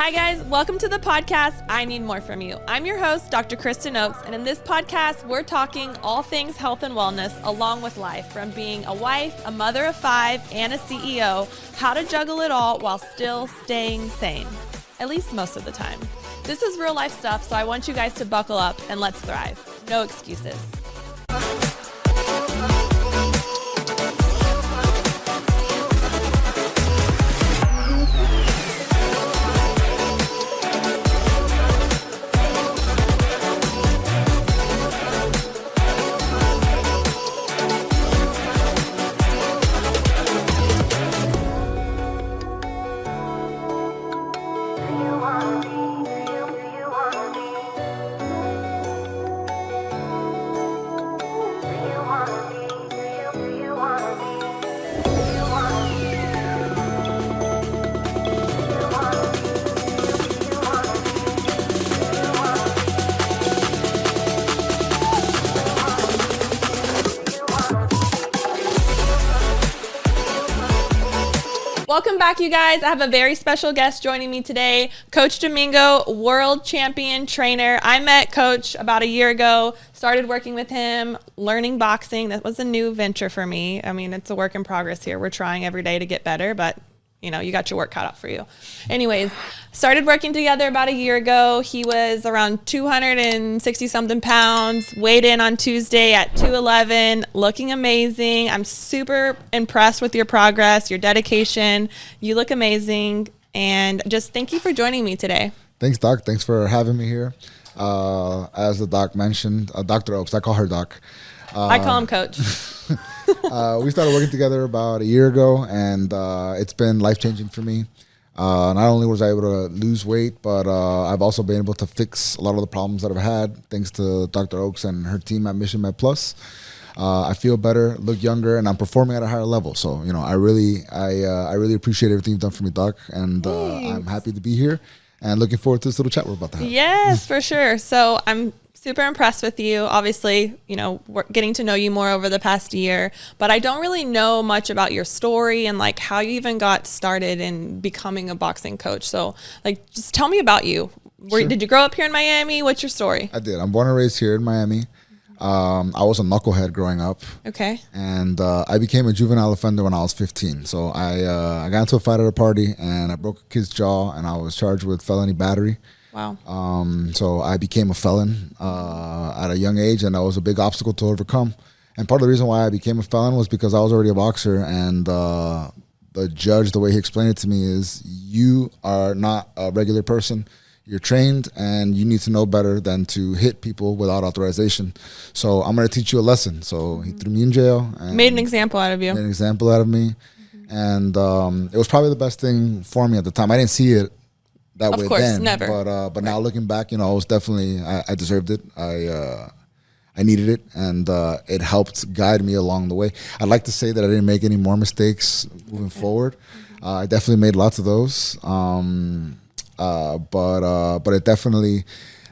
Hi guys, welcome to the podcast, I Need More From You. I'm your host, Dr. Kristin Oakes, and in this podcast, we're talking all things health and wellness along with life, from being a wife, a mother of 5, and a CEO, how to juggle it all while still staying sane, at least most of the time. This is real life stuff, so I want you guys to buckle up and let's thrive. No excuses. Welcome back, you guys. I have a very special guest joining me today, Coach Domingo, world champion trainer. I met Coach about a year ago, started working with him, learning boxing. That was a new venture for me. I mean, it's a work in progress here. We're trying every day to get better, but you know, you got your work cut out for you. Anyways, started working together about a year ago. He was around 260 something pounds, weighed in on Tuesday at 211, looking amazing. I'm super impressed with your progress, your dedication. You look amazing. And just thank you for joining me today. Thanks, Doc. Thanks for having me here. As the Doc mentioned, Dr. Oakes, I call her Doc. I call him Coach. We started working together about a year ago, and it's been life-changing for me. Not only was I able to lose weight, but I've also been able to fix a lot of the problems that I've had, thanks to Dr. Oakes and her team at Mission Med Plus. I feel better, look younger, and I'm performing at a higher level. So, you know, I really appreciate everything you've done for me, Doc, and I'm happy to be here and looking forward to this little chat we're about to have. Yes, for sure. So I'm super impressed with you. Obviously, you know, we're getting to know you more over the past year, but I don't really know much about your story and like how you even got started in becoming a boxing coach. So like, just tell me about you. Sure. Did you grow up here in Miami? What's your story? I did. I'm born and raised here in Miami. I was a knucklehead growing up. Okay. And I became a juvenile offender when I was 15. So I got into a fight at a party and I broke a kid's jaw and I was charged with felony battery. Wow. So I became a felon at a young age, and that was a big obstacle to overcome. And part of the reason why I became a felon was because I was already a boxer, and the judge, the way he explained it to me is, you are not a regular person. You're trained, and you need to know better than to hit people without authorization. So I'm going to teach you a lesson. So he threw me in jail. And made an example out of you. Made an example out of me. And it was probably the best thing for me at the time. I didn't see it that way then. Never. But now looking back, you know, I was definitely, I deserved it. I needed it, and it helped guide me along the way. I'd like to say that I didn't make any more mistakes moving forward. I definitely made lots of those. But it definitely,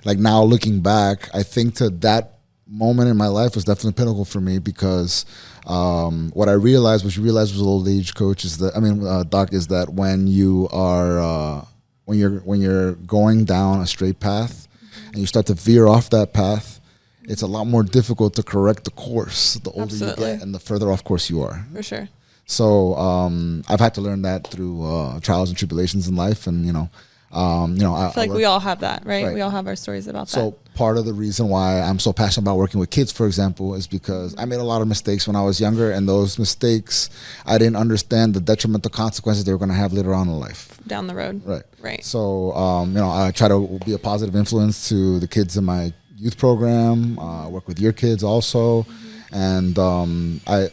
like now looking back, I think to that moment in my life was definitely pinnacle for me, because what I realized, which you realize was old age, Coach, is that, Doc, is that when you are, when you're going down a straight path and you start to veer off that path, it's a lot more difficult to correct the course the older you get and the further off course you are. For sure. So I've had to learn that through trials and tribulations in life, and I feel like we all have that, right? We all have our stories about that. So part of the reason why I'm so passionate about working with kids, for example, is because I made a lot of mistakes when I was younger, and those mistakes, I didn't understand the detrimental consequences they were going to have later on in life. Down the road. Right. So, I try to be a positive influence to the kids in my youth program, work with your kids also. And I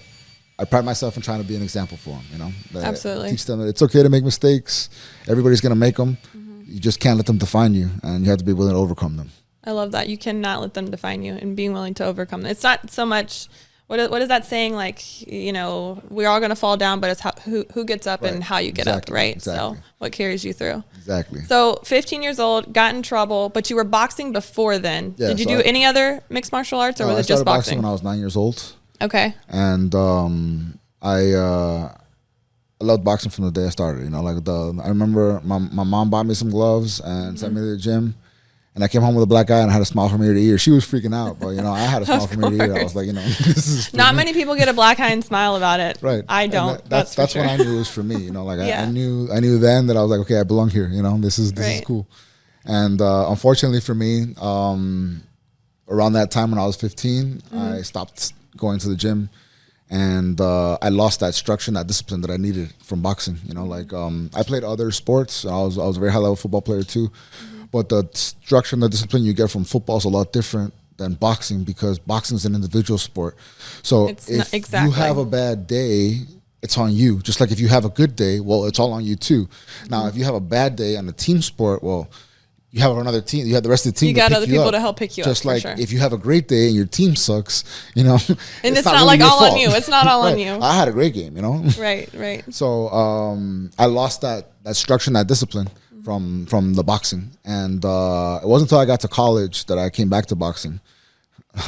pride myself in trying to be an example for them, Absolutely. Teach them that it's okay to make mistakes. Everybody's going to make them. You just can't let them define you, and you have to be willing to overcome them. I love that. You cannot let them define you, and being willing to overcome them. It's not so much, what is that saying? Like, we're all going to fall down, but it's who gets up and how you get up, right? Exactly. So what carries you through. Exactly. So 15 years old, got in trouble, but you were boxing before then. Yeah, Did you do any other mixed martial arts, or was it just boxing? When I was 9 years old. Okay. And I loved boxing from the day I started. You know, like I remember my mom bought me some gloves and sent me to the gym. And I came home with a black eye and I had a smile from ear to ear. She was freaking out, but, you know, I had a smile from ear to ear. I was like, you know, this is not many people get a black eye and smile about it. Right. I don't. That's sure. when I knew it was for me. You know, like I knew then that I was like, okay, I belong here. You know, this is cool. And unfortunately for me, around that time when I was 15, I stopped going to the gym. And I lost that structure and that discipline that I needed from boxing. You know, like I played other sports. I was a very high level football player too. But the structure and the discipline you get from football is a lot different than boxing because boxing is an individual sport. So if you have a bad day, it's on you. Just like if you have a good day, well, it's all on you too. Now, if you have a bad day on a team sport, well, you have another team. You have the rest of the team. You got other people to help pick you up. Just like if you have a great day and your team sucks, you know. And it's not really like all on you. It's not all on you. I had a great game, you know. Right. So I lost that structure and that discipline from the boxing, and it wasn't until I got to college that I came back to boxing.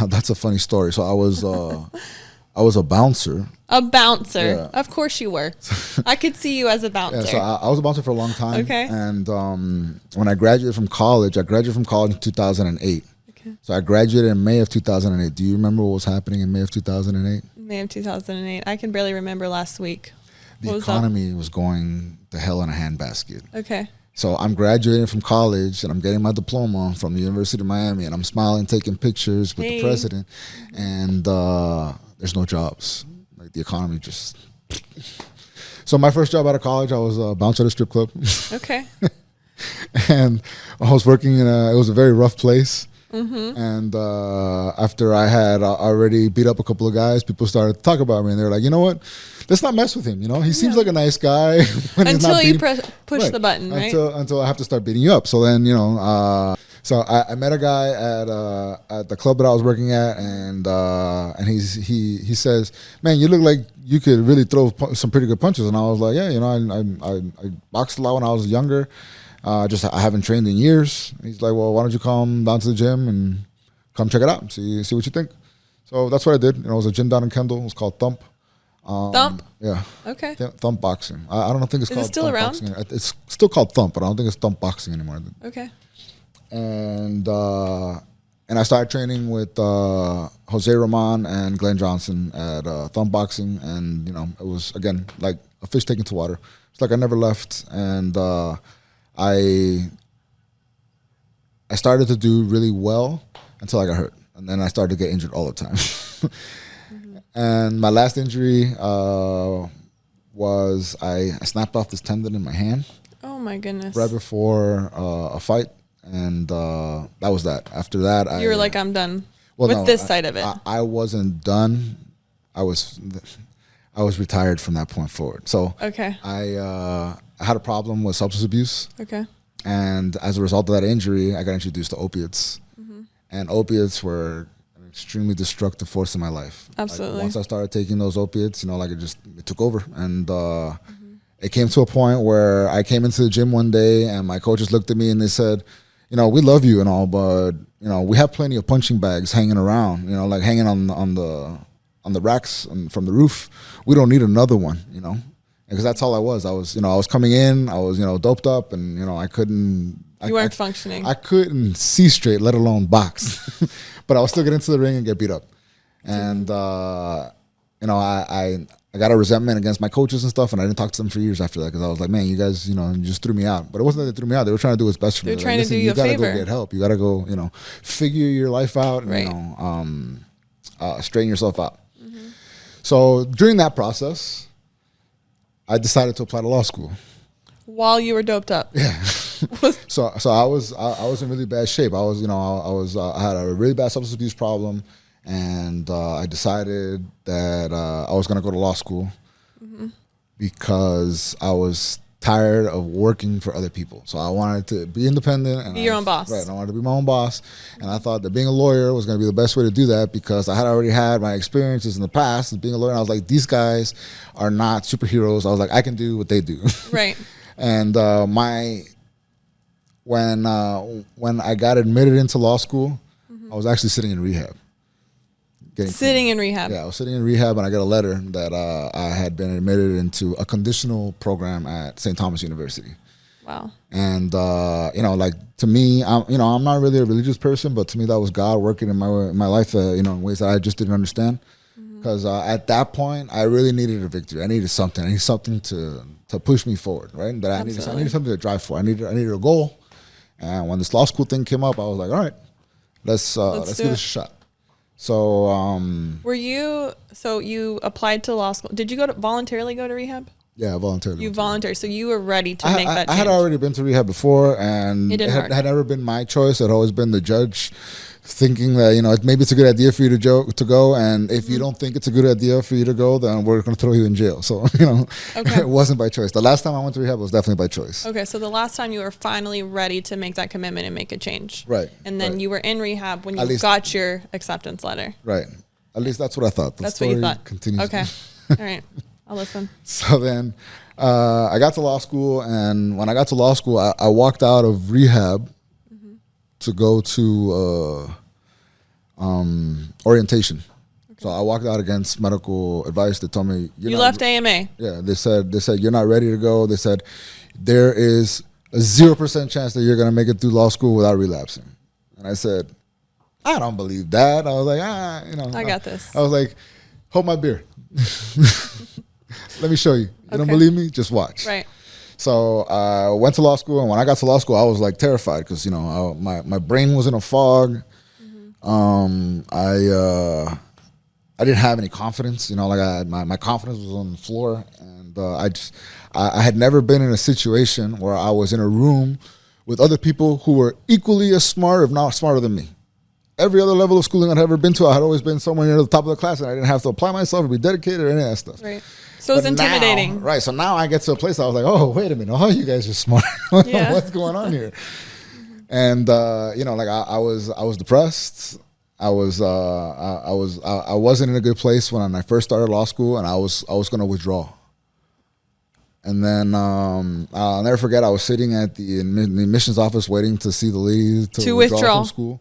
That's a funny story. So I was a bouncer. A bouncer, yeah. Of course you were. I could see you as a bouncer. Yeah, so I was a bouncer for a long time. Okay. And when I graduated from college in 2008. Okay. So I graduated in May of 2008. Do you remember what was happening in May of 2008? May of 2008. I can barely remember last week. The economy was going to hell in a handbasket. Okay. So I'm graduating from college and I'm getting my diploma from the University of Miami and I'm smiling, taking pictures with the president, and there's no jobs. Like the economy just. So my first job out of college, I was a bouncer at a strip club. Okay. And I was working it was a very rough place. And after I had already beat up a couple of guys, people started to talk about me and they were like, you know what? Let's not mess with him. You know, he seems like a nice guy. Until you push the button, right? Until I have to start beating you up. So then, you know, so I met a guy at the club that I was working at, and he says, "Man, you look like you could really throw some pretty good punches." And I was like, "Yeah, you know, I boxed a lot when I was younger. I haven't trained in years." He's like, "Well, why don't you come down to the gym and come check it out and see what you think?" So that's what I did. You know, it was a gym down in Kendall. It was called Thump. Thump? Yeah. Okay. Thump Boxing. I don't think it's called Is it still Thump around? Boxing. It's still called Thump, but I don't think it's Thump Boxing anymore. Okay. And I started training with Jose Roman and Glenn Johnson at Thump Boxing, and you know, it was again like a fish taken to water. It's like I never left, and I started to do really well until I got hurt, and then I started to get injured all the time. And my last injury was I snapped off this tendon in my hand. Oh my goodness! Right before a fight. And that was that. After that, you were like, I'm done with this side of it. I wasn't done. I was retired from that point forward. So okay. I had a problem with substance abuse. Okay. And as a result of that injury, I got introduced to opiates. And opiates were an extremely destructive force in my life. Absolutely. Like, once I started taking those opiates, you know, like it took over. And it came to a point where I came into the gym one day and my coaches looked at me and they said, you know, we love you and all, but you know, we have plenty of punching bags hanging around, you know, like hanging on the racks from the roof. We don't need another one, you know, because that's all I was. I was coming in, I was, you know, doped up, and you know, I couldn't. You weren't functioning. I couldn't see straight, let alone box. But I was still get into the ring and get beat up, and you know, I got a resentment against my coaches and stuff, and I didn't talk to them for years after that because I was like, man, you guys, you know, you just threw me out. But it wasn't that they threw me out; they were trying to do what's best for me. They're trying to do you a favor. You gotta go get help. You gotta go, you know, figure your life out, and, right. you know, straighten yourself out. So during that process, I decided to apply to law school. While you were doped up. Yeah. So I was in really bad shape. I was, you know, I had a really bad substance abuse problem. And I decided that I was going to go to law school because I was tired of working for other people. So I wanted to be independent. And be your own boss. Right. I wanted to be my own boss. And I thought that being a lawyer was going to be the best way to do that because I had already had my experiences in the past as being a lawyer. And I was like, these guys are not superheroes. I was like, I can do what they do. Right. And when I got admitted into law school, I was actually sitting in rehab. getting sitting clean. in rehab. Yeah, I was sitting in rehab, and I got a letter that I had been admitted into a conditional program at St. Thomas University. Wow. And like to me, I'm not really a religious person, but to me that was God working in my life, in ways that I just didn't understand. Because at that point, I really needed a victory. I needed something. I needed something to push me forward, right? That I needed something to drive for. I needed a goal. And when this law school thing came up, I was like, all right, let's give this a shot. So you applied to law school. Did you voluntarily go to rehab? Yeah, voluntarily. You volunteered, so you were ready to make that change. I had already been to rehab before, and it had never been my choice. It had always been the judge thinking that, maybe it's a good idea for you to go, and if you don't think it's a good idea for you to go, then we're going to throw you in jail. So, it wasn't by choice. The last time I went to rehab was definitely by choice. Okay, so the last time you were finally ready to make that commitment and make a change. Right. And then you were in rehab when you got your acceptance letter. Right. At least that's what I thought. That's what you thought. Continues. Okay. All right. I'll listen. So then I got to law school, and when I got to law school, I walked out of rehab to go to orientation. Okay. So I walked out against medical advice. They told me you left AMA. Yeah, they said you're not ready to go. They said there is a 0% chance that you're going to make it through law school without relapsing. And I said, I don't believe that. I was like, I got this. I was like, hold my beer. Let me show you. You don't believe me? Just watch. Right. So I went to law school, and when I got to law school, I was like terrified because my brain was in a fog. I didn't have any confidence. My confidence was on the floor, and I had never been in a situation where I was in a room with other people who were equally as smart, if not smarter than me. Every other level of schooling I'd ever been to, I had always been somewhere near the top of the class, and I didn't have to apply myself or be dedicated or any of that stuff. Right. So it's intimidating. Right. So now I get to a place I was like, oh, wait a minute. Oh, you guys are smart. What's going on here? And I was depressed. I wasn't in a good place when I first started law school, and I was going to withdraw. And then I'll never forget, I was sitting at the admissions office waiting to see the lady to withdraw from school.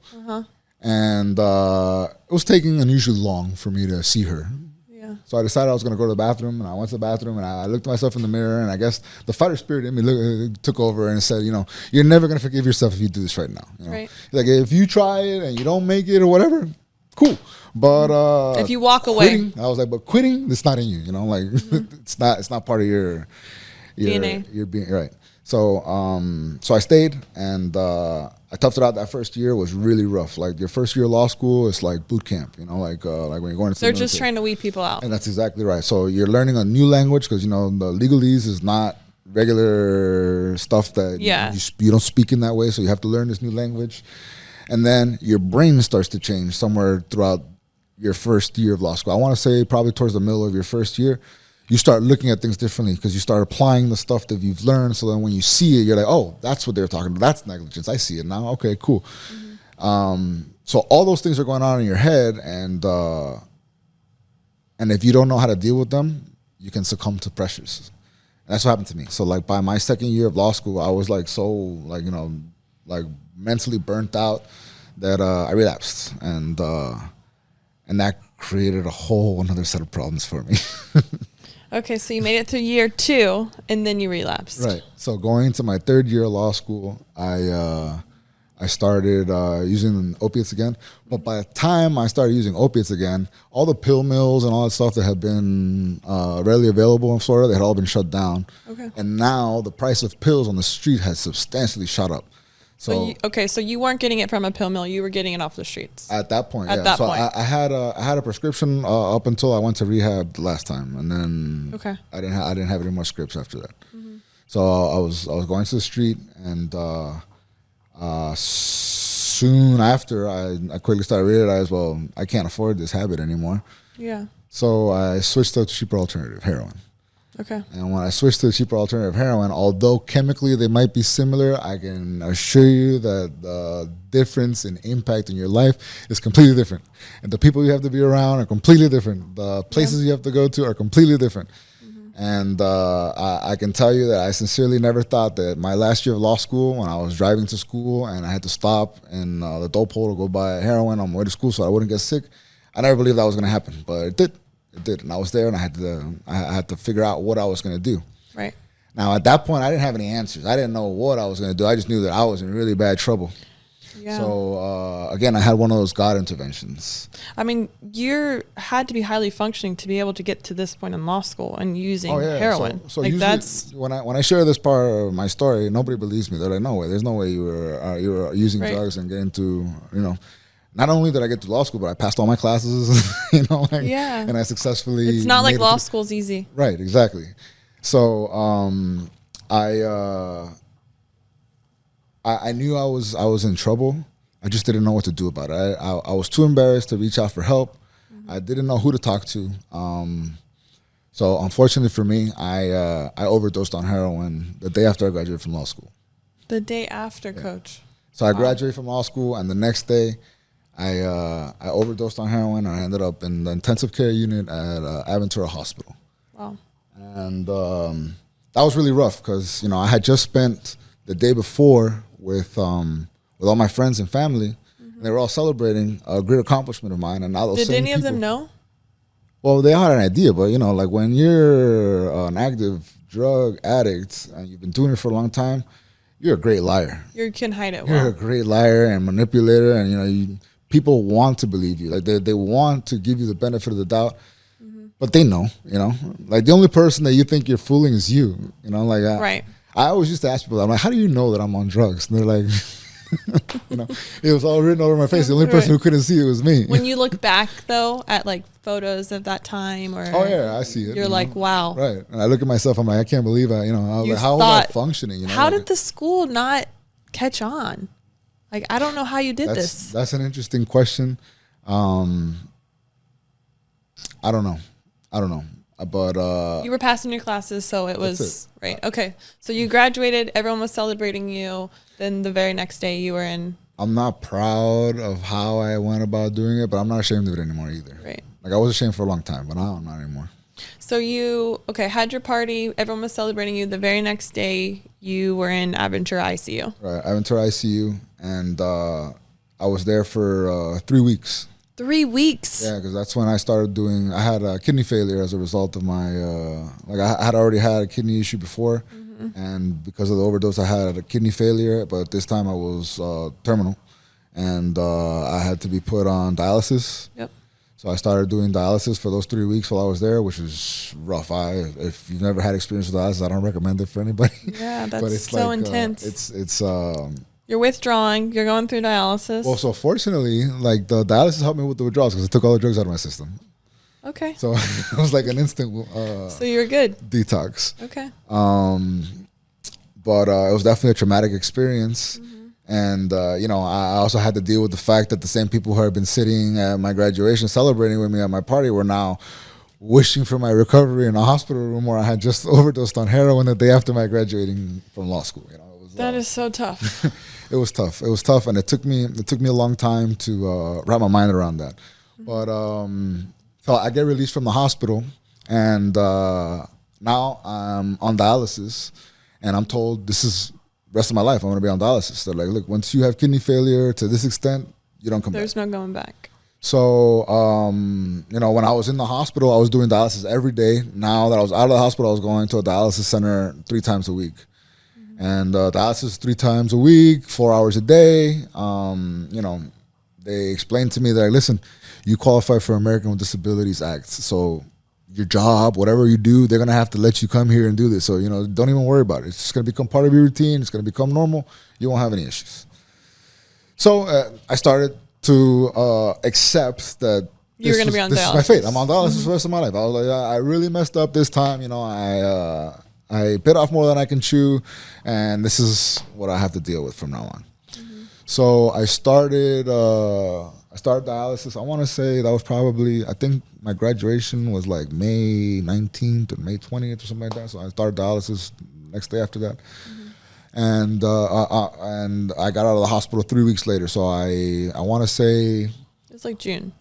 And it was taking unusually long for me to see her. Yeah. So I decided I was going to go to the bathroom, and I went to the bathroom, and I looked at myself in the mirror, and I guess the fighter spirit in me took over and said, you're never going to forgive yourself if you do this right now. Right. Like, if you try it and you don't make it or whatever, cool. But if you walk away, I was like, but quitting, it's not in you. It's not part of your DNA. Your being right. So I stayed, and I toughed it out. That first year was really rough. Like your first year of law school, it's like boot camp. Like when you're going to. They're just trying to weed people out. And that's exactly right. So you're learning a new language because the legalese is not regular stuff that you don't speak in that way. So you have to learn this new language, and then your brain starts to change somewhere throughout your first year of law school. I want to say probably towards the middle of your first year. You start looking at things differently because you start applying the stuff that you've learned. So then when you see it, you're like, oh, that's what they're talking about. That's negligence. I see it now. Okay, cool. So all those things are going on in your head, and if you don't know how to deal with them, you can succumb to pressures. And that's what happened to me. So like by my second year of law school, I was like so mentally burnt out that I relapsed, and that created a whole another set of problems for me. Okay, so you made it through year 2, and then you relapsed. Right. So going into my third year of law school, I started using opiates again. But by the time I started using opiates again, all the pill mills and all that stuff that had been readily available in Florida, they had all been shut down. Okay. And now the price of pills on the street has substantially shot up. So you weren't getting it from a pill mill; you were getting it off the streets. At that point, I had a prescription up until I went to rehab the last time, and then I didn't have any more scripts after that. So I was going to the street, and soon after, I quickly started to realize, well, I can't afford this habit anymore. Yeah. So I switched to a cheaper alternative, heroin. Okay. And when I switched to a cheaper alternative, heroin, although chemically they might be similar, I can assure you that the difference in impact in your life is completely different. And the people you have to be around are completely different. The places you have to go to are completely different. And I can tell you that I sincerely never thought that my last year of law school, when I was driving to school and I had to stop in the dope hole to go buy heroin on my way to school so I wouldn't get sick, I never believed that was going to happen, but it did. It did, and I was there, and I had to figure out what I was going to do. Right. Now, at that point, I didn't have any answers. I didn't know what I was going to do. I just knew that I was in really bad trouble. Yeah. So, again, I had one of those God interventions. I mean, you had to be highly functioning to be able to get to this point in law school and using heroin. So like usually that's when I share this part of my story, nobody believes me. They're like, no way. There's no way you were using drugs and getting to, not only did I get to law school, but I passed all my classes, and I successfully. It's not like law school's easy. Right, exactly. So I knew I was in trouble. I just didn't know what to do about it. I was too embarrassed to reach out for help. Mm-hmm. I didn't know who to talk to. So unfortunately for me, I overdosed on heroin the day after I graduated from law school. The day after, Coach. So I graduated from law school, and the next day, I overdosed on heroin, and I ended up in the intensive care unit at Aventura Hospital. Wow. And that was really rough because, I had just spent the day before with all my friends and family. Mm-hmm. And they were all celebrating a great accomplishment of mine. And now those Did any of them know? Well, they had an idea, but, like when you're an active drug addict and you've been doing it for a long time, you're a great liar. You can hide it well. You're a great liar and manipulator, and, people want to believe you. Like they want to give you the benefit of the doubt, but they know, Like the only person that you think you're fooling is you, Right. I always used to ask people, I'm like, how do you know that I'm on drugs? And they're like, it was all written over my face. The only person who couldn't see it was me. When you look back, though, at like photos of that time, or I see it. You're like, wow. Right. And I look at myself, I'm like, I can't believe I was like, how was I functioning? How did the school not catch on? Like, I don't know how you did this. That's an interesting question. I don't know. But you were passing your classes, so it was right. Okay, so you graduated. Everyone was celebrating you. Then the very next day, you were in. I'm not proud of how I went about doing it, but I'm not ashamed of it anymore either. Right. Like I was ashamed for a long time, but now I'm not anymore. So you had your party. Everyone was celebrating you. The very next day, you were in Aventura ICU. Right, Aventura ICU, and I was there for 3 weeks. 3 weeks. Yeah, because that's when I started doing. I had a kidney failure as a result of my. I had already had a kidney issue before, and because of the overdose, I had a kidney failure. But this time I was terminal, and I had to be put on dialysis. Yep. So I started doing dialysis for those 3 weeks while I was there, which was rough. If you've never had experience with dialysis, I don't recommend it for anybody. Yeah, that's but it's so intense. It's You're withdrawing. You're going through dialysis. Well, so fortunately, like the dialysis helped me with the withdrawals because it took all the drugs out of my system. Okay. So it was like an instant. So you were good. Detox. Okay. But it was definitely a traumatic experience, and I also had to deal with the fact that the same people who had been sitting at my graduation celebrating with me at my party were now wishing for my recovery in a hospital room where I had just overdosed on heroin the day after my graduating from law school. That is so tough. It was tough. It was tough, and it took me a long time to wrap my mind around that. But so I get released from the hospital, and now I'm on dialysis, and I'm told this is the rest of my life. I'm going to be on dialysis. They're like, look, once you have kidney failure to this extent, you don't come back. There's no going back. So, when I was in the hospital, I was doing dialysis every day. Now that I was out of the hospital, I was going to a dialysis center 3 times a week. And dialysis 3 times a week, 4 hours a day. They explained to me that, listen, you qualify for American with Disabilities Act. So your job, whatever you do, they're going to have to let you come here and do this. So, don't even worry about it. It's just going to become part of your routine. It's going to become normal. You won't have any issues. So I started to accept that you're going to be on dialysis. This is my fate. I'm on dialysis for the rest of my life. I was like, I really messed up this time. I bit off more than I can chew, and this is what I have to deal with from now on. So I started dialysis. I want to say that was probably, I think my graduation was like May 19th or May 20th or something like that. So I started dialysis next day after that. And I got out of the hospital 3 weeks later. So I want to say it's like June,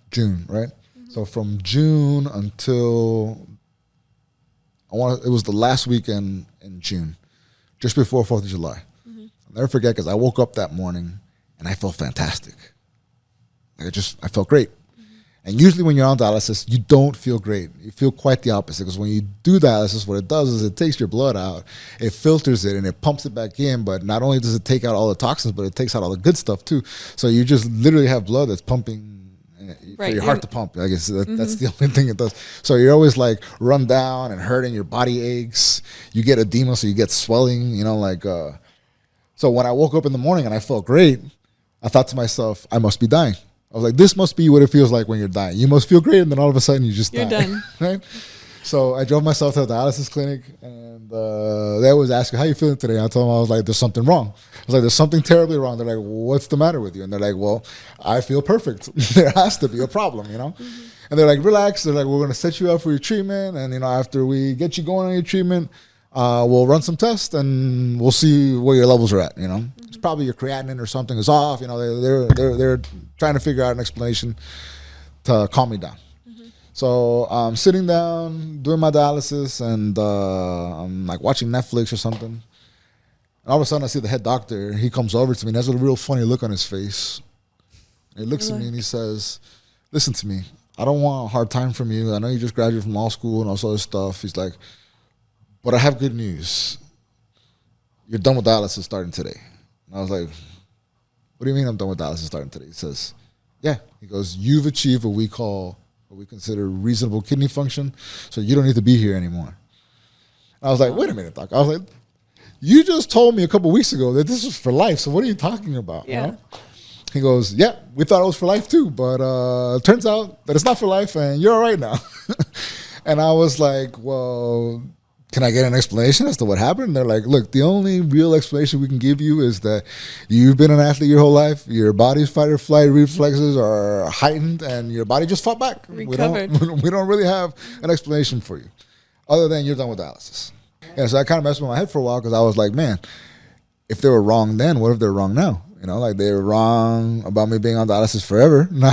right? So from June until it was the last weekend in June, just before 4th of July. I'll never forget because I woke up that morning and I felt fantastic. I felt great. And usually when you're on dialysis, you don't feel great. You feel quite the opposite, because when you do dialysis, what it does is it takes your blood out, it filters it, and it pumps it back in. But not only does it take out all the toxins, but it takes out all the good stuff too. So you just literally have blood that's pumping for your heart to pump. I guess that's the only thing it does. So you're always like run down and hurting, your body aches, you get edema, so you get swelling, you know, like. So when I woke up in the morning and I felt great, I thought to myself, I must be dying. I was like, this must be what it feels like when you're dying. You must feel great, and then all of a sudden you just die. You're done. Right? So I drove myself to the dialysis clinic, and they always ask you, how you feeling today? I told them, I was like, there's something wrong. I was like, there's something terribly wrong. They're like, what's the matter with you? And they're like, well, I feel perfect. There has to be a problem, you know? And they're like, relax. They're like, we're going to set you up for your treatment. And, you know, after we get you going on your treatment, we'll run some tests and we'll see where your levels are at, you know? It's probably your creatinine or something is off. You know, they're trying to figure out an explanation to calm me down. So I'm sitting down, doing my dialysis, and I'm like watching Netflix or something. And all of a sudden I see the head doctor. He comes over to me and has a real funny look on his face. And he looks at me and he says, listen to me. I don't want a hard time from you. I know you just graduated from law school and all this other stuff. He's like, but I have good news. You're done with dialysis starting today. And I was like, what do you mean I'm done with dialysis starting today? He says, yeah. He goes, you've achieved what we consider reasonable kidney function, so you don't need to be here anymore. I was like, wait a minute, doc. I was like, you just told me a couple weeks ago that this was for life, so what are you talking about? Yeah. You know? He goes, yeah, we thought it was for life too, but it turns out that it's not for life, and you're all right now. And I was like, well, can I get an explanation as to what happened? And they're like, look, the only real explanation we can give you is that you've been an athlete your whole life. Your body's fight or flight reflexes are heightened, and your body just fought back. Recovered. We don't really have an explanation for you, other than you're done with dialysis. Yeah, so that kind of messed with my head for a while, because I was like, man, if they were wrong then, what if they're wrong now? You know, like they were wrong about me being on dialysis forever. Now,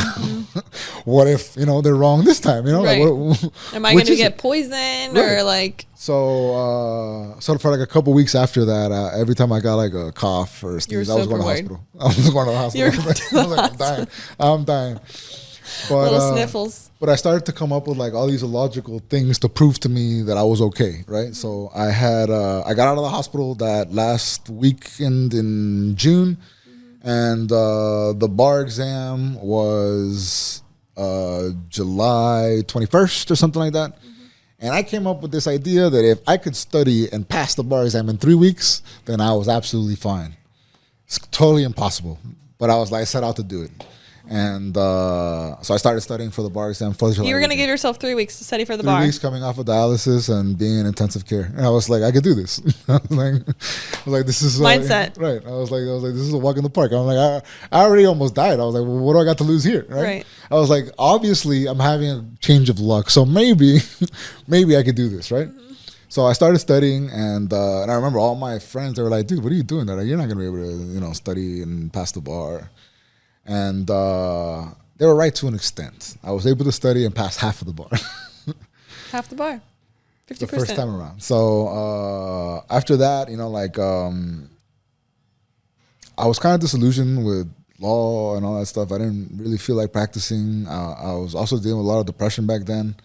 what if, you know, they're wrong this time? You know, right. like, am I going to get poisoned or like? So for like a couple weeks after that, every time I got like a cough or a sneeze, I was going to the hospital. I was going to the hospital. I was like, I'm dying. But, little sniffles. But I started to come up with like all these illogical things to prove to me that I was okay, right? So I got out of the hospital that last weekend in June, and the bar exam was July 21st or something like that. And I came up with this idea that if I could study and pass the bar exam in 3 weeks, then I was absolutely fine. It's totally impossible, but I set out to do it. And so I started studying for the bar exam for the July. You were going to give yourself 3 weeks to study for the bar. 3 weeks coming off of dialysis and being in intensive care. And I was like, I could do this. I was like, this is mindset. Right. I was like, this is a walk in the park. I'm like, I already almost died. I was like, well, what do I got to lose here? Right. I was like, obviously I'm having a change of luck. So maybe I could do this. Right. So I started studying, and I remember all my friends, they were like, dude, what are you doing? They're like, you're not going to be able to, you know, study and pass the bar. And they were right to an extent. I was able to study and pass half of the bar. Half the bar. 50%. The first time around. So after that, you know, like I was kind of disillusioned with law and all that stuff. I didn't really feel like practicing. I was also dealing with a lot of depression back then.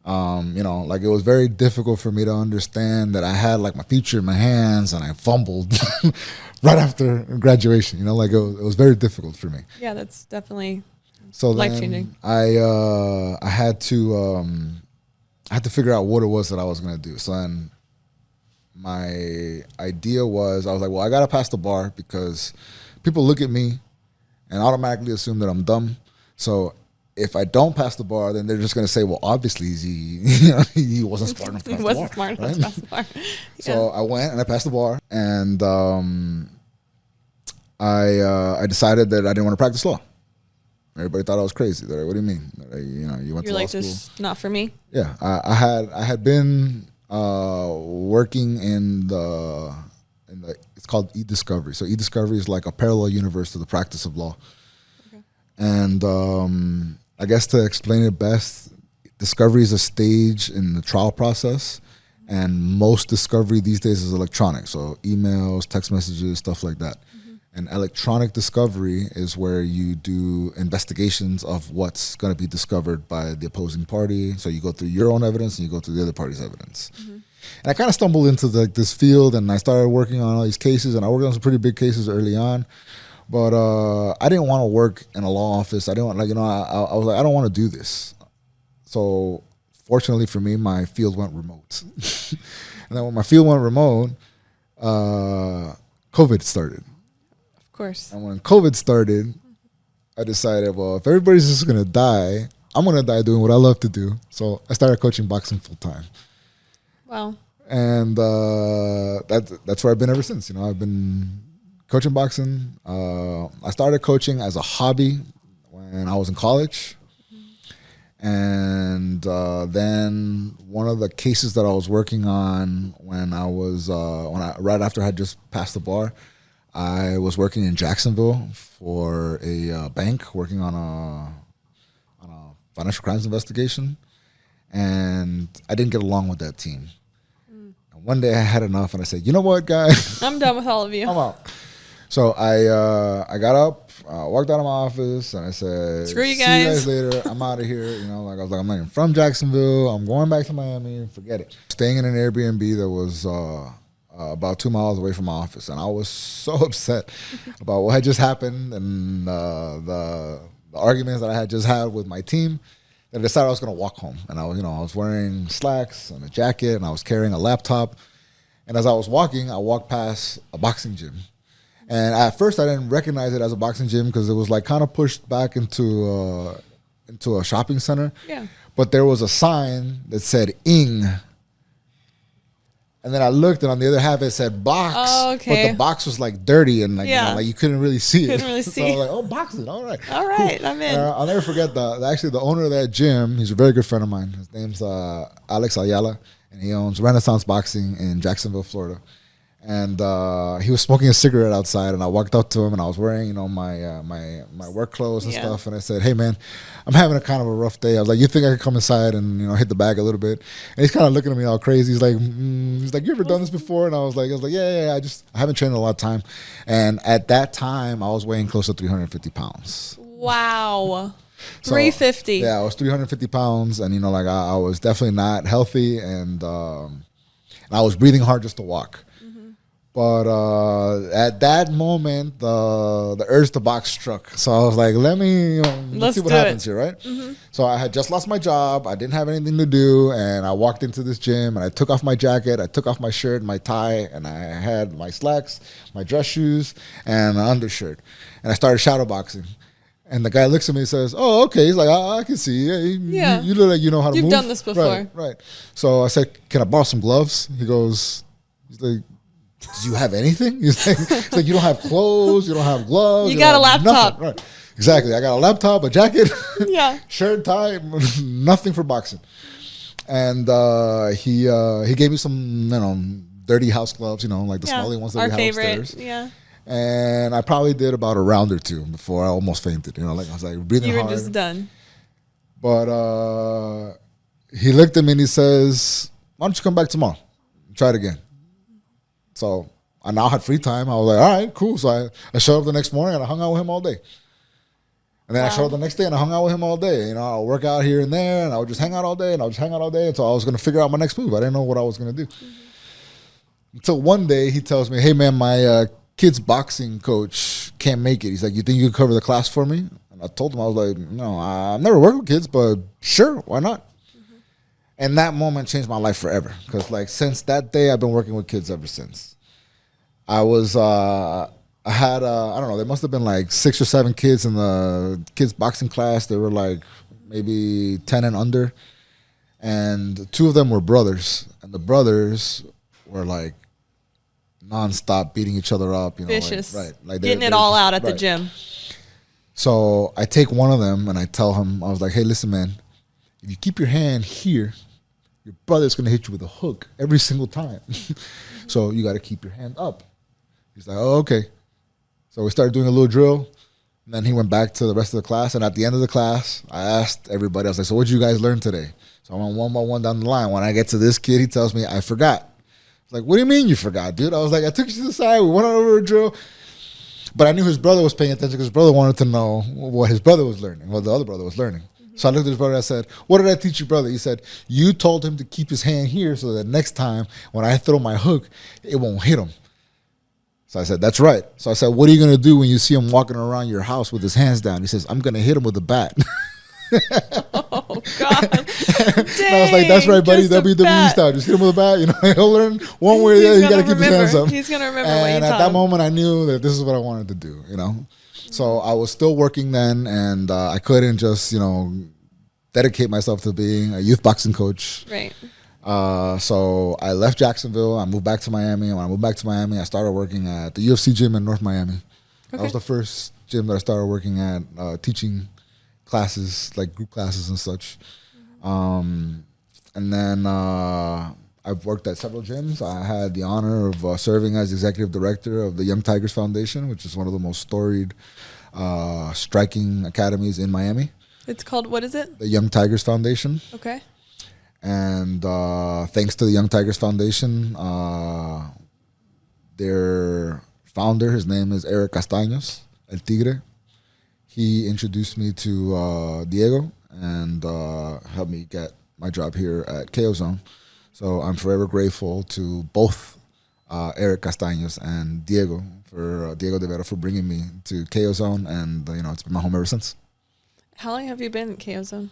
You know, like it was very difficult for me to understand that I had like my future in my hands, and I fumbled right after graduation. You know, like it was very difficult for me. Yeah, that's definitely life-changing. I had to figure out what it was that I was going to do. So then my idea was, I was like, well, I got to pass the bar, because people look at me and automatically assume that I'm dumb. So if I don't pass the bar, then they're just going to say, well, obviously he wasn't smart enough to pass the bar. He wasn't smart enough to pass the bar. Yeah. So I went and I passed the bar, and I decided that I didn't want to practice law. Everybody thought I was crazy. They're like, what do you mean? Like, you know, you went to law school. This is not for me? Yeah. I had been working in the it's called e-discovery. So e-discovery is like a parallel universe to the practice of law. Okay. And I guess to explain it best, discovery is a stage in the trial process, and most discovery these days is electronic. So emails, text messages, stuff like that. And electronic discovery is where you do investigations of what's going to be discovered by the opposing party. So you go through your own evidence and you go through the other party's evidence. And I kind of stumbled into this field, and I started working on all these cases, and I worked on some pretty big cases early on. But I didn't want to work in a law office. I didn't want, I was like, I don't want to do this. So fortunately for me, my field went remote. And then when my field went remote, COVID started. Of course. And when COVID started, I decided, well, if everybody's just going to die, I'm going to die doing what I love to do. So I started coaching boxing full time. Wow. And that's where I've been ever since. I've been coaching boxing. I started coaching as a hobby when I was in college. And then one of the cases that I was working on when I was right after I had just passed the bar, I was working in Jacksonville for a bank, working on a financial crimes investigation, and I didn't get along with that team. And one day I had enough, and I said, "You know what, guys? I'm done with all of you. I'm out." So I got up, walked out of my office, and I said, "Screw you See guys. you guys later. I'm out of here." I was like, I'm not even from Jacksonville. I'm going back to Miami. Forget it. Staying in an Airbnb that was about 2 miles away from my office, and I was so upset about what had just happened and the arguments that I had just had with my team that I decided I was going to walk home. And I was wearing slacks and a jacket, and I was carrying a laptop. And as I was walking, I walked past a boxing gym. And at first, I didn't recognize it as a boxing gym because it was like kind of pushed back into a shopping center. Yeah. But there was a sign that said "ing," and then I looked, and on the other half it said "box." Oh, okay. But the box was like dirty and you couldn't really see it. Couldn't really So see. I was like, "Oh, boxing! All right, All right, cool." I'm in. I'll never forget the owner of that gym. He's a very good friend of mine. His name's Alex Ayala, and he owns Renaissance Boxing in Jacksonville, Florida. And he was smoking a cigarette outside, and I walked up to him, and I was wearing, my work clothes and stuff. And I said, "Hey, man, I'm having a kind of a rough day." I was like, "You think I could come inside and hit the bag a little bit?" And he's kind of looking at me all crazy. He's like, "You ever done this before?" And I was like, "Yeah. I haven't trained in a lot of time." And at that time, I was weighing close to 350 pounds. Wow. So, 350. Yeah, I was 350 pounds, and I was definitely not healthy, and I was breathing hard just to walk. But at that moment, the urge to box struck. So I was like, let's see what happens here, right? So I had just lost my job. I didn't have anything to do. And I walked into this gym, and I took off my jacket. I took off my shirt, my tie, and I had my slacks, my dress shoes, and an undershirt. And I started shadow boxing. And the guy looks at me and says, "Oh, okay." He's like, I can see. Yeah. You look like you know how to move. You've done this before. Right. So I said, "Can I borrow some gloves?" He's like, "Do you have anything?" He's like, "You don't have clothes, you don't have gloves. You got a laptop." Nothing. Right. Exactly. I got a laptop, a jacket, Yeah. shirt, tie, nothing for boxing. And he gave me some, dirty house gloves, like the smelly ones that Our we have favorite. upstairs. Yeah. And I probably did about a round or two before I almost fainted. I was like breathing You hard. were just done. But he looked at me and he says, "Why don't you come back tomorrow? Try it again." So I now had free time. I was like, all right, cool. So I showed up the next morning and I hung out with him all day. And then I showed up the next day and I hung out with him all day. I'll work out here and there, and I would just hang out all day, and I would just hang out all day until I was going to figure out my next move. I didn't know what I was going to do. Until one day he tells me, "Hey, man, my kid's boxing coach can't make it." He's like, "You think you could cover the class for me?" And I told him, I was like, "No, I've never worked with kids, but sure, why not?" And that moment changed my life forever. Because since that day, I've been working with kids ever since. I had, I don't know, there must have been 6 or 7 kids in the kids boxing class. They were maybe 10 and under. And 2 of them were brothers. And the brothers were nonstop beating each other up. Vicious. Right. Getting it all out at the gym. So I take one of them and I tell him, I was like, "Hey, listen, man, if you keep your hand here, your brother's going to hit you with a hook every single time. So you got to keep your hand up." He's like, "Oh, okay." So we started doing a little drill. And then he went back to the rest of the class. And at the end of the class, I asked everybody, I was like, "So what did you guys learn today?" So I went one by one down the line. When I get to this kid, he tells me, "I forgot." I was like, "What do you mean you forgot, dude?" I was like, "I took you to the side. We went on over a drill." But I knew his brother was paying attention because his brother wanted to know what his brother was learning, what the other brother was learning. So I looked at his brother and I said, what did I teach your brother? He said, you told him to keep his hand here so that next time when I throw my hook, it won't hit him. So I said, that's right. So I said, what are you going to do when you see him walking around your house with his hands down? He says, I'm going to hit him with a bat. Oh, God. And I was like, that's right, buddy. WWE style. Just hit him with a bat. You know, he'll learn one way or the other. You got to keep his hands up. He's going to remember what you And taught at that him. moment, I knew that this is what I wanted to do, you know. So I was still working then, and I couldn't just, you know, dedicate myself to being a youth boxing coach. Right. So I left Jacksonville. I moved back to Miami. And when I moved back to Miami, I started working at the UFC gym in North Miami. Okay. That was the first gym that I started working at, teaching classes, like group classes and such. And then I've worked at several gyms. I had the honor of serving as executive director of the Young Tigers Foundation, which is one of the most storied striking academies in Miami. It's called, what is it? The Young Tigers Foundation. Okay. And thanks to the Young Tigers Foundation, their founder, his name is Eric Castaños, El Tigre. He introduced me to Diego and helped me get my job here at KO Zone. So I'm forever grateful to both Eric Castaños and Diego De Vera for bringing me to KO Zone, and you know, it's been my home ever since. How long have you been at KO Zone?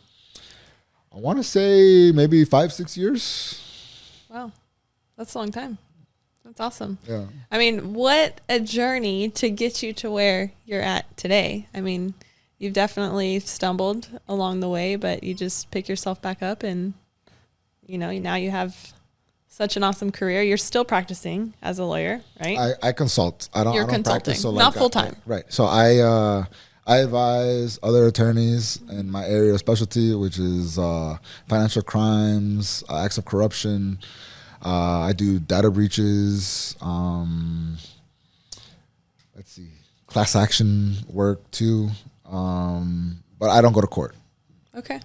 I want to say maybe 5-6 years. Wow, that's a long time. That's awesome. Yeah. I mean, what a journey to get you to where you're at today. I mean, you've definitely stumbled along the way, but you just pick yourself back up, and you know, now you have such an awesome career. You're still practicing as a lawyer, right? I consult. I don't practice. So not full time. Right. So I advise other attorneys in my area of specialty, which is financial crimes, acts of corruption. I do data breaches. Let's see, class action work too. But I don't go to court. Okay.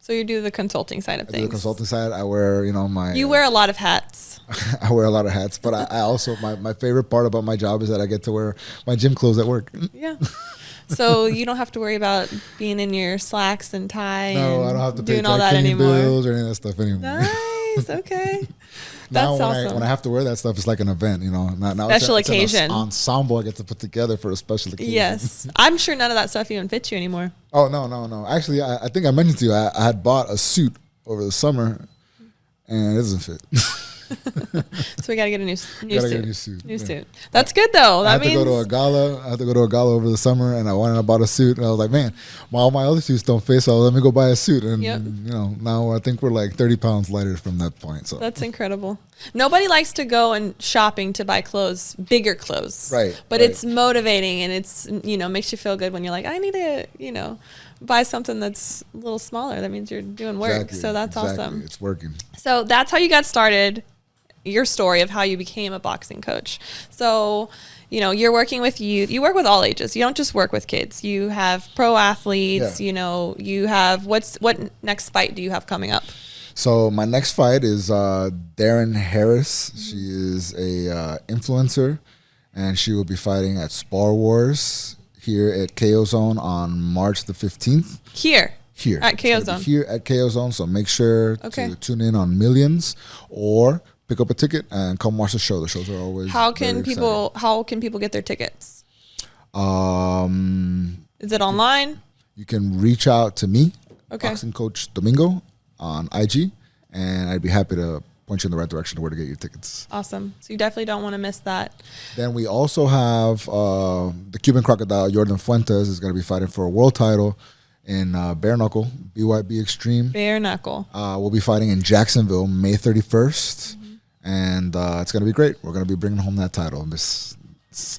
So you do the consulting side of things. I do the consulting side. I wear, you know, You wear a lot of hats. I wear a lot of hats, but I also, my favorite part about my job is that I get to wear my gym clothes at work. Yeah. So you don't have to worry about being in your slacks and tie. No, and I don't have to pay doing all that cleaning anymore. bills or any of that stuff anymore. Nice. Okay. Now That's awesome. when I have to wear that stuff, it's like an event, you know. Now Special it's occasion. an ensemble I get to put together for a special occasion. Yes. I'm sure none of that stuff even fits you anymore. Oh, no. Actually, I think I mentioned to you, I had bought a suit over the summer, and it doesn't fit. So we got to get a new suit. Get a new suit. New suit. That's good though. I That had to means go to a gala. I had to go to a gala over the summer, and I went and I bought a suit. And I was like, man, all my other suits don't fit, so let me go buy a suit. And Yep. you know, now I think we're like 30 pounds lighter from that point. So that's incredible. Nobody likes to go and shopping to buy clothes, bigger clothes. Right. But right. it's motivating, and it's, you know, makes you feel good when you're like, I need to, you know, buy something that's a little smaller. That means you're doing work. Exactly, So that's exactly. awesome. It's working. So that's how you got started, your story of how you became a boxing coach. So, you know, you're working with youth. You work with all ages. You don't just work with kids. You have pro athletes. Yeah. You know, you have what next fight do you have coming up? So my next fight is Darren Harris. She is a influencer, and she will be fighting at Spar Wars here at KO Zone on March the 15th. Here at KO Zone. Here at KO Zone. So make sure to tune in on Millions or pick up a ticket and come watch the show. The shows are always How can people get their tickets? Is it online? You can reach out to me, Okay. Boxing Coach Domingo, on IG, and I'd be happy to point you in the right direction to where to get your tickets. Awesome. So you definitely don't want to miss that. Then we also have the Cuban Crocodile, Jordan Fuentes, is going to be fighting for a world title in bare knuckle, BYB Extreme. Bare knuckle. We'll be fighting in Jacksonville May 31st, and it's going to be great. We're going to be bringing home that title. This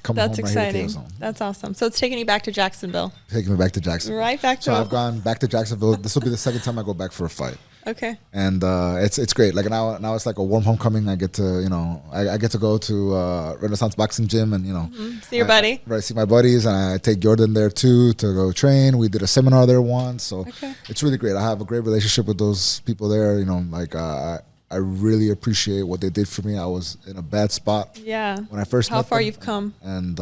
coming That's home exciting. right here to KO Zone. That's awesome. So it's taking you back to Jacksonville. Taking me back to Jacksonville. Right back to So I've gone back to Jacksonville. This will be the second time I go back for a fight. Okay. And it's great. Like now it's like a warm homecoming. I get to, you know, I get to go to Renaissance Boxing Gym and, you know, See your buddy. Right, see my buddies, and I take Jordan there too to go train. We did a seminar there once, so Okay. it's really great. I have a great relationship with those people there. You know, like I I really appreciate what they did for me. I was in a bad spot. Yeah. When I first met How far them, you've come. and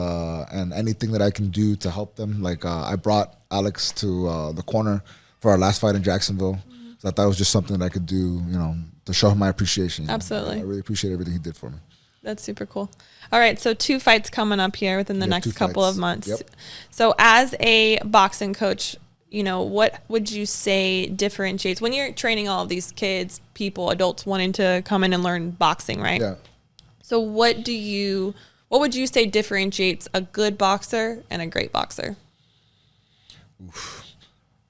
anything that I can do to help them. Like I brought Alex to the corner for our last fight in Jacksonville. So I thought it was just something that I could do, to show him my appreciation. Absolutely. I really appreciate everything he did for me. That's super cool. All right, so 2 fights coming up here within the next couple of months. Yep. So as a boxing coach, what would you say differentiates when you're training all of these kids, people, adults wanting to come in and learn boxing, right? Yeah. So what would you say differentiates a good boxer and a great boxer?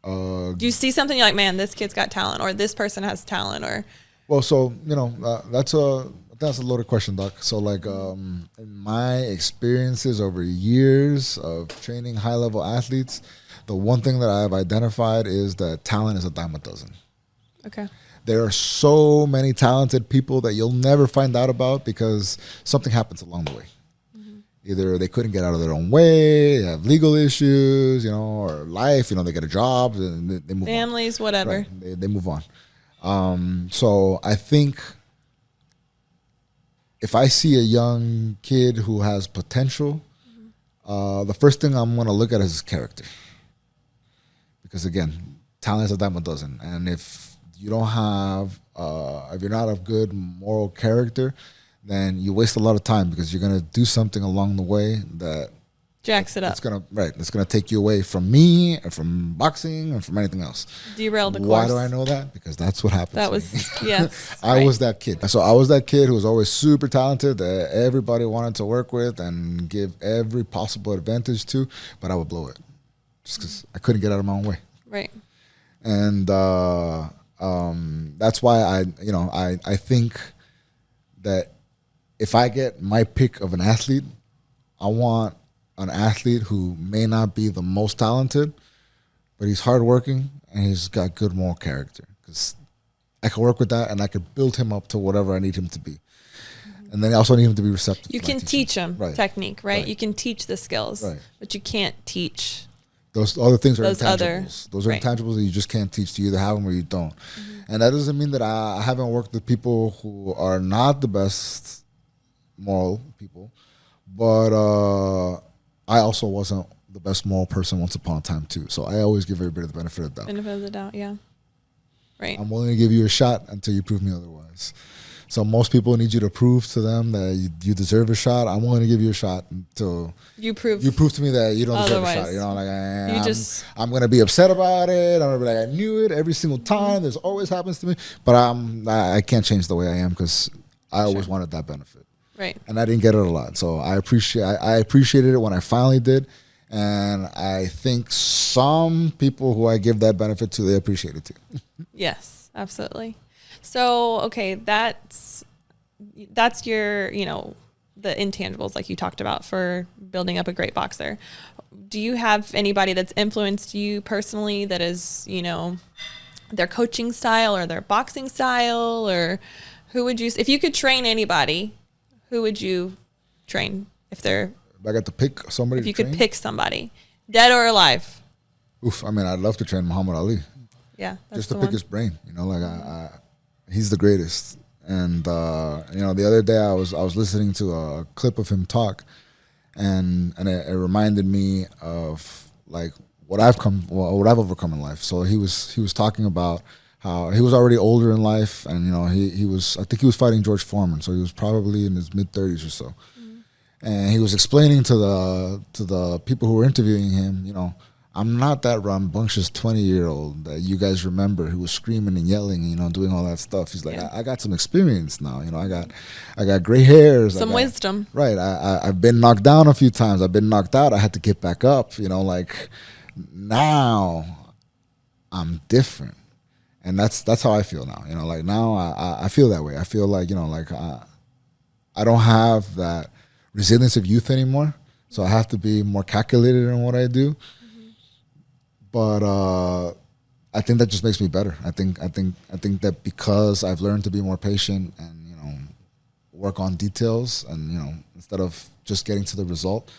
Do you see something you're like, man, this kid's got talent, or this person has talent, or? Well, so that's a loaded question, Doc. So like in my experiences over years of training high level athletes, the one thing that I've identified is that talent is a dime a dozen. Okay. There are so many talented people that you'll never find out about because something happens along the way. Either they couldn't get out of their own way, they have legal issues, or life, they get a job, and they move on. Families, whatever. Right. They move on. So I think if I see a young kid who has potential, the first thing I'm going to look at is his character. Because again, talent is a dime a dozen. And if you don't have, if you're not of good moral character, then you waste a lot of time because you're going to do something along the way that jacks it up. It's going to take you away from me and from boxing and from anything else. Derail the course. Why do I know that? Because that's what happened. That was, yes. I was that kid. So I was that kid who was always super talented that everybody wanted to work with and give every possible advantage to, but I would blow it just because I couldn't get out of my own way. Right. And that's why I think that if I get my pick of an athlete, I want an athlete who may not be the most talented, but he's hardworking and he's got good moral character. Because I can work with that and I could build him up to whatever I need him to be. And then I also need him to be receptive. You can teach him technique, right? You can teach the skills, but you can't teach. Those other things are intangibles. Those are intangibles that you just can't teach. You either have them or you don't. And that doesn't mean that I haven't worked with people who are not the best moral people, but I also wasn't the best moral person once upon a time too. So I always give everybody the benefit of the doubt. Benefit of the doubt, yeah. Right. I'm willing to give you a shot until you prove me otherwise. So most people need you to prove to them that you deserve a shot. I'm willing to give you a shot until you prove to me that you don't deserve a shot. I'm going to be upset about it. I'm going to be like, I knew it every single time. This always happens to me. But I can't change the way I am because I always wanted that benefit. Right. And I didn't get it a lot. So I appreciated it when I finally did. And I think some people who I give that benefit to, they appreciate it too. Yes, absolutely. So, okay, that's your, the intangibles like you talked about for building up a great boxer. Do you have anybody that's influenced you personally that is, their coaching style or their boxing style, or who would you, if you could train anybody, who would you train if I got to pick somebody? If you could pick somebody, dead or alive? Oof, I'd love to train Muhammad Ali. Yeah, just to pick his brain. He's the greatest. And the other day I was listening to a clip of him talk, and it reminded me of like what I've overcome in life. So he was talking about how he was already older in life, and he was, I think he was fighting George Foreman, so he was probably in his mid-30s or so. And he was explaining to the people who were interviewing him, I'm not that rambunctious 20-year-old that you guys remember who was screaming and yelling, doing all that stuff. He's like, I got some experience now. I got gray hairs. Some wisdom. Right. I've been knocked down a few times. I've been knocked out. I had to get back up. Now I'm different. And that's how I feel now. Now I feel that way. I feel like, I don't have that resilience of youth anymore. So I have to be more calculated in what I do. But I think that just makes me better. I think that because I've learned to be more patient and work on details, and instead of just getting to the result,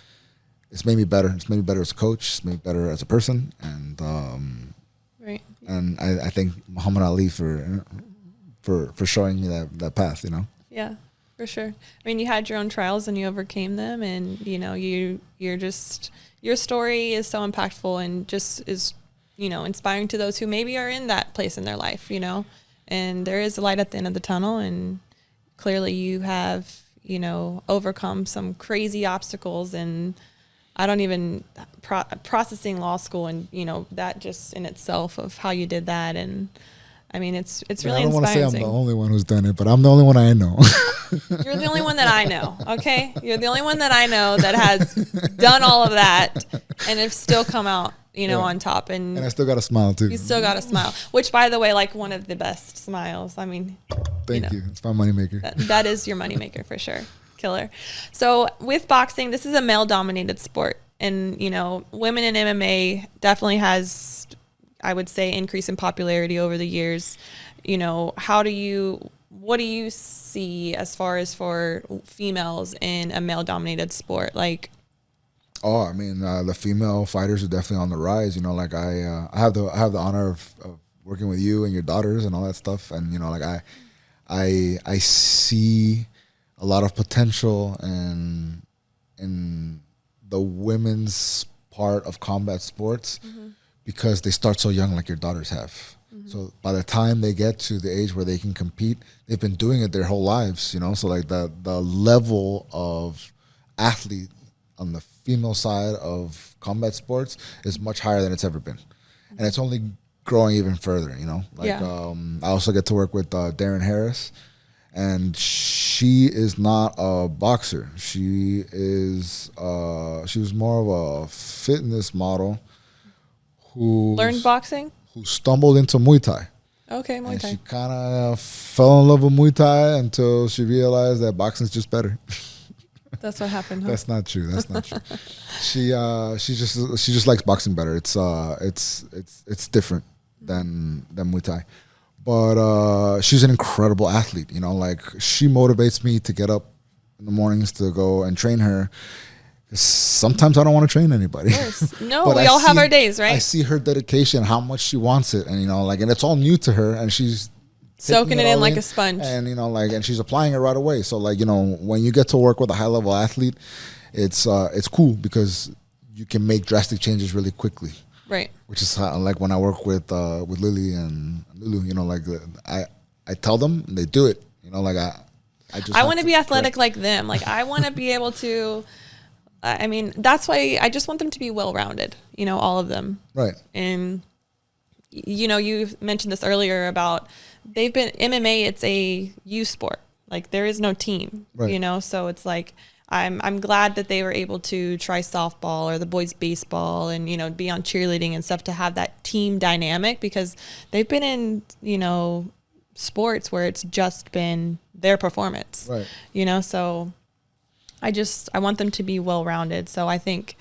it's made me better. It's made me better as a coach. It's made me better as a person. And right. And I thank Muhammad Ali for for showing me that path, Yeah, for sure. I mean, you had your own trials and you overcame them, and you're just, your story is so impactful and just is, inspiring to those who maybe are in that place in their life, and there is a light at the end of the tunnel, and clearly you have, overcome some crazy obstacles, and I don't even processing law school, and that just in itself of how you did that. And I mean, it's really inspiring. I don't want to say I'm the only one who's done it, but I'm the only one I know. You're the only one that I know. Okay. You're the only one that I know that has done all of that and have still come out, on top. And I still got a smile too. You still got a smile, which, by the way, like one of the best smiles. I mean, thank you. It's my moneymaker. That is your moneymaker for sure. Killer. So with boxing, this is a male dominated sport, and, women in MMA definitely has, I would say, increase in popularity over the years. What do you see as far as for females in a male dominated sport? Like, the female fighters are definitely on the rise. I have the honor of working with you and your daughters and all that stuff, and I see a lot of potential in the women's part of combat sports, because they start so young, like your daughters have. So by the time they get to the age where they can compete, they've been doing it their whole lives, So like the level of athlete on the female side of combat sports is much higher than it's ever been. And it's only growing even further, I also get to work with Darren Harris, and she is not a boxer. She was more of a fitness model who learned boxing, who stumbled into Muay Thai. Okay, Muay Thai. And she kind of fell in love with Muay Thai until she realized that boxing's just better. That's what happened. Huh? That's not true. She just likes boxing better. It's different than Muay Thai. But she's an incredible athlete. She motivates me to get up in the mornings to go and train her. Sometimes I don't want to train anybody. No, we all have our days, right? I see her dedication, how much she wants it, and and it's all new to her, and she's soaking it in like a sponge. And and she's applying it right away. So when you get to work with a high level athlete, it's cool because you can make drastic changes really quickly. Right. Which is how, like when I work with Lily and Lulu, I tell them and they do it. I want to be athletic like them. Like I want to be able to. I mean, that's why I just want them to be well-rounded, all of them. Right. And, you mentioned this earlier about MMA, it's a youth sport. Like there is no team, right. So it's like, I'm glad that they were able to try softball or the boys baseball and, be on cheerleading and stuff to have that team dynamic, because they've been in, sports where it's just been their performance, right. So I want them to be well-rounded. So I think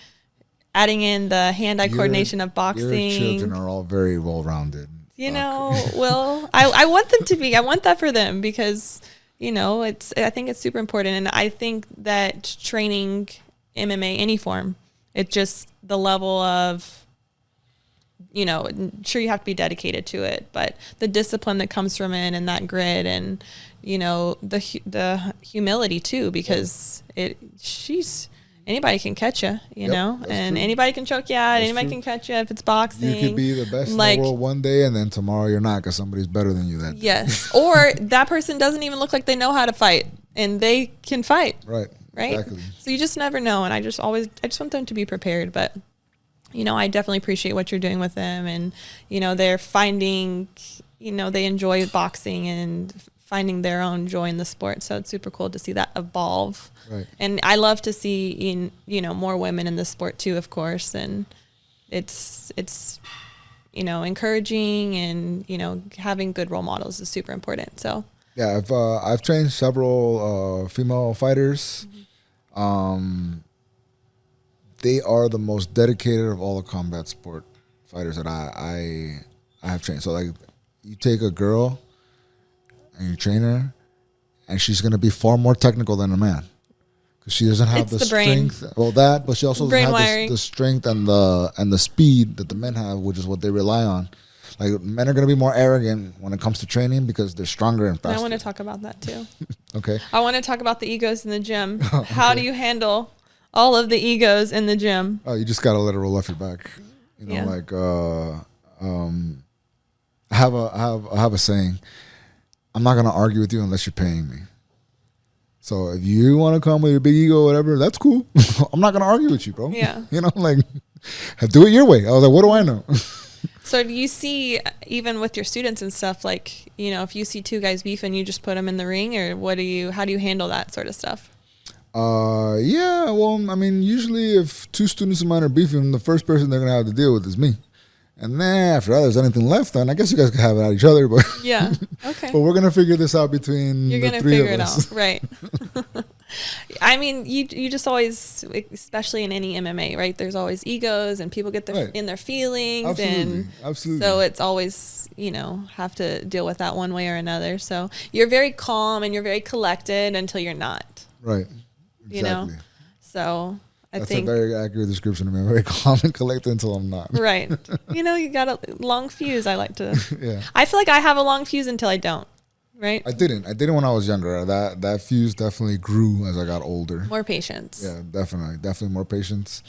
adding in the hand-eye coordination of boxing. Your children are all very well-rounded. Well, I want them to be. I want that for them because, I think it's super important. And I think that training MMA, any form, it's just the level of, sure you have to be dedicated to it, but the discipline that comes from it and that grit and, the humility too, because anybody can catch you, and true. Anybody can choke you out. That's anybody true. Can catch you if it's boxing. You could be the best in the world one day, and then tomorrow you're not because somebody's better than you that day. Yes, or that person doesn't even look like they know how to fight, and they can fight. Right. Exactly. So you just never know, and I just want them to be prepared. But I definitely appreciate what you're doing with them, and they're finding, they enjoy boxing and finding their own joy in the sport. So it's super cool to see that evolve. Right. And I love to see, more women in the sport too, of course. And it's encouraging and, having good role models is super important. So, yeah, I've trained several female fighters. Mm-hmm. They are the most dedicated of all the combat sport fighters that I have trained. So like you take a girl and you train her, and she's going to be far more technical than a man because she doesn't have the strength. Well, that, but she also doesn't have the strength and the speed that the men have, which is what they rely on. Like men are going to be more arrogant when it comes to training because they're stronger and faster. I want to talk about that too. Okay. I want to talk about the egos in the gym. Okay. How do you handle all of the egos in the gym? Oh, you just got to let it roll off your back. You know, Yeah. like I have a saying. I'm not going to argue with you unless you're paying me. So if you want to come with your big ego or whatever, that's cool. I'm not going to argue with you, bro. Yeah. You know, like, do it your way. I was like, what do I know? So do you see, even with your students and stuff, like, you know, if you see two guys beefing, you just put them in the ring, or how do you handle that sort of stuff? Yeah, well, I mean, usually if two students of mine are beefing, the first person they're going to have to deal with is me. And then after that, there's anything left, then I guess you guys can have it at each other. But Yeah. Okay. but we're going to figure this out between You're the going to three figure of it us. out. Right. I mean, you just always, especially in any MMA, right? There's always egos and people get in their feelings. Absolutely. And Absolutely. so it's always, you know, have to deal with that one way or another. So you're very calm and you're very collected until you're not. Right. Exactly. You know? So That's think a very accurate description of me. I'm very calm and collected until I'm not. right. You know, you got a long fuse. I like to. Yeah. I feel like I have a long fuse until I don't. Right. I didn't when I was younger. That fuse definitely grew as I got older. More patience. Yeah, definitely more patience.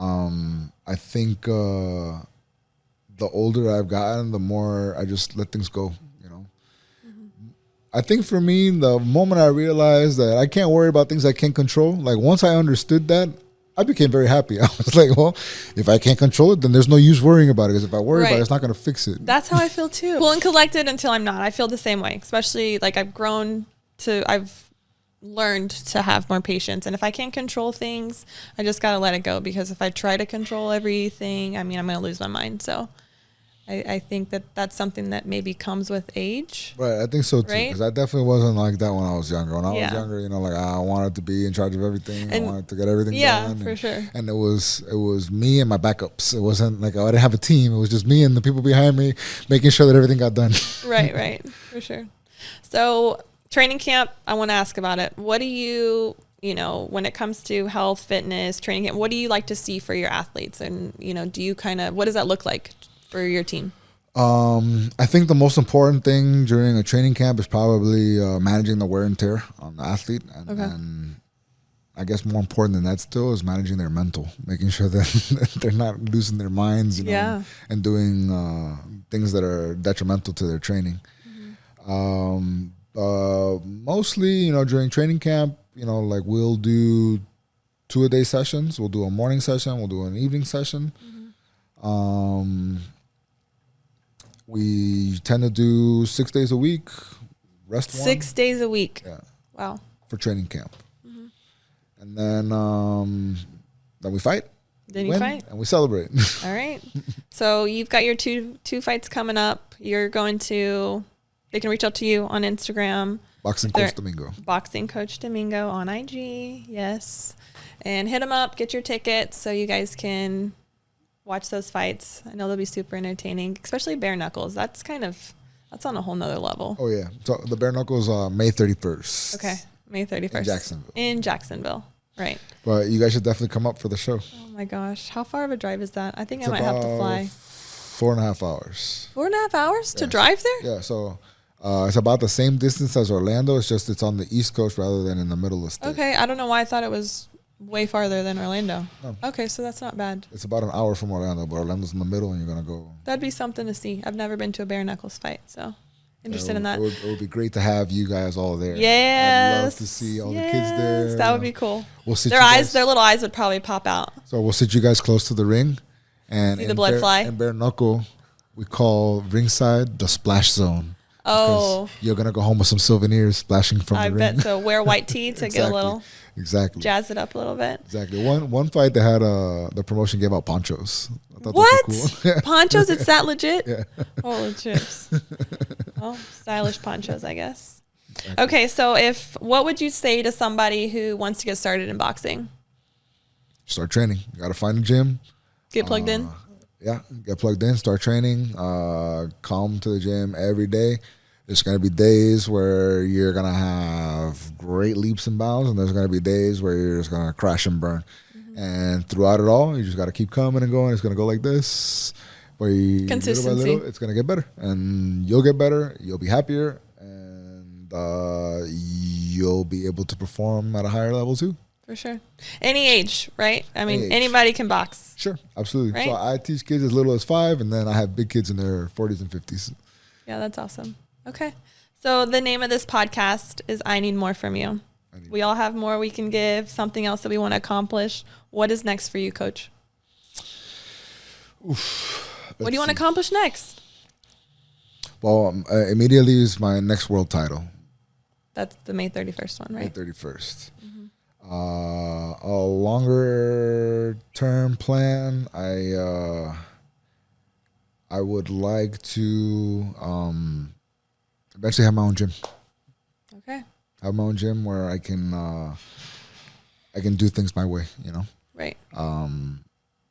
Mm-hmm. I think the older I've gotten, the more I just let things go. You know. Mm-hmm. I think for me, the moment I realized that I can't worry about things I can't control, like once I understood that, I became very happy. I was like, well, if I can't control it, then there's no use worrying about it. Because if I worry about it, it's not going to fix it. That's how I feel too. Cool and collected until I'm not. I feel the same way. Especially like I've learned to have more patience. And if I can't control things, I just got to let it go. Because if I try to control everything, I mean, I'm going to lose my mind. So I think that's something that maybe comes with age. Right, I think so too. Right? Because I definitely wasn't like that when I was younger. When I was Yeah. younger, you know, like I wanted to be in charge of everything. And I wanted to get everything yeah, done. for sure. And it was me and my backups. It wasn't like I didn't have a team. It was just me and the people behind me making sure that everything got done. Right, for sure. So training camp, I want to ask about it. What do you know, when it comes to health, fitness, training camp, what do you like to see for your athletes? And, you know, what does that look like for your team? I think the most important thing during a training camp is probably managing the wear and tear on the athlete. And I guess more important than that still is managing their mental, making sure that they're not losing their minds, you know, and doing things that are detrimental to their training. Mostly, you know, during training camp, you know, like we'll do 2-a-day sessions. We'll do a morning session. We'll do an evening session. We tend to do 6 days a week, rest 6 days a week. Yeah. Wow. For training camp. And then we fight. Then you fight. And we celebrate. All right. So you've got your two fights coming up. You're going to, they can reach out to you on Instagram. Boxing Coach Domingo. Boxing Coach Domingo on IG. Yes. And hit them up, get your tickets so you guys can watch those fights. I know they'll be super entertaining, especially bare knuckles. That's on a whole nother level. Oh, yeah. So the bare knuckles May 31st. Okay. May 31st. In Jacksonville. In Jacksonville. Right. But you guys should definitely come up for the show. Oh my gosh. How far of a drive is that? I think I might have to fly. 4.5 hours. 4.5 hours to drive there? Yeah. So it's about the same distance as Orlando. It's just it's on the East Coast rather than in the middle of the state. Okay. I don't know why I thought it was way farther than Orlando. No. Okay, so that's not bad. It's about an hour from Orlando, but Orlando's in the middle, and you're gonna go. That'd be something to see. I've never been to a bare knuckles fight, so interested in that. It would be great to have you guys all there. Yes, I'd love to see all the kids there. That would be cool. We'll sit their little eyes would probably pop out. So we'll sit you guys close to the ring, and See the blood fly. And bare knuckle, we call ringside the splash zone. Oh, you're gonna go home with some souvenirs splashing from the ring. I bet so. Wear white tee to get a little. Exactly. Jazz it up a little bit. Exactly. One fight they had the promotion gave out ponchos. I thought what? those were cool. Ponchos? It's that legit? Yeah. Holy chips. Well, stylish ponchos, I guess. Exactly. Okay, so what would you say to somebody who wants to get started in boxing? Start training. You got to find a gym. Get plugged in. Yeah, get plugged in. Start training. Come to the gym every day. There's going to be days where you're going to have great leaps and bounds, and there's going to be days where you're just going to crash and burn. And throughout it all, you just got to keep coming and going. It's going to go like this. But little by Consistency. little, it's gonna get better, and you'll get better. You'll be happier, and you'll be able to perform at a higher level too. For sure. Any age, right? I mean, Any age. anybody can box. Sure, absolutely. Right? So I teach kids as little as 5, and then I have big kids in their 40s and 50s. Yeah, that's awesome. Okay. So the name of this podcast is I Need More From You. We all have more we can give, something else that we want to accomplish. What is next for you, Coach? What do you want to accomplish next? Well, immediately is my next world title. That's the May 31st one, right? May 31st. A longer term plan. I would like to eventually have my own gym. Okay. Have my own gym where I can do things my way. You know. Right.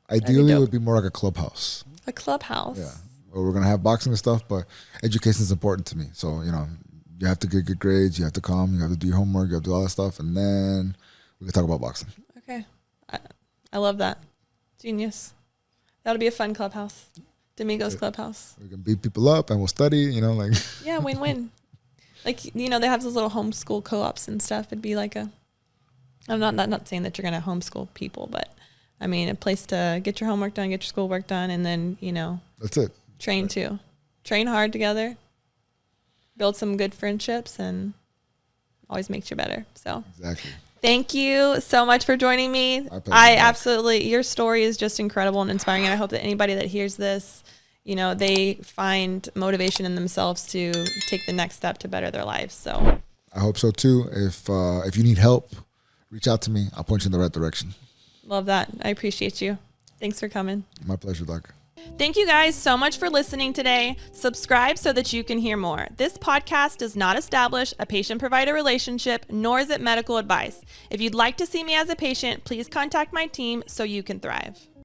Ideally, it dope. would be more like a clubhouse. A clubhouse. Yeah. Where we're gonna have boxing and stuff, but education is important to me. So you have to get good grades. You have to come. You have to do your homework. You have to do all that stuff, and then we can talk about boxing. Okay. I love that. Genius. That'll be a fun clubhouse. Domingo's clubhouse. We can beat people up, and we'll study. Yeah, win-win. Like, they have those little homeschool co-ops and stuff. It'd be like I'm not saying that you're going to homeschool people, but I mean, a place to get your homework done, get your schoolwork done, and then, That's it. train Right. too. Train hard together, build some good friendships, and always makes you better. So Exactly. thank you so much for joining me. My pleasure. I absolutely, your story is just incredible and inspiring. And I hope that anybody that hears this, they find motivation in themselves to take the next step to better their lives. So I hope so too. If you need help, reach out to me. I'll point you in the right direction. love that. I appreciate you. Thanks for coming. My pleasure, Doc. Thank you guys so much for listening today. Subscribe so that you can hear more. This podcast does not establish a patient-provider relationship, nor is it medical advice. If you'd like to see me as a patient, please contact my team so you can thrive.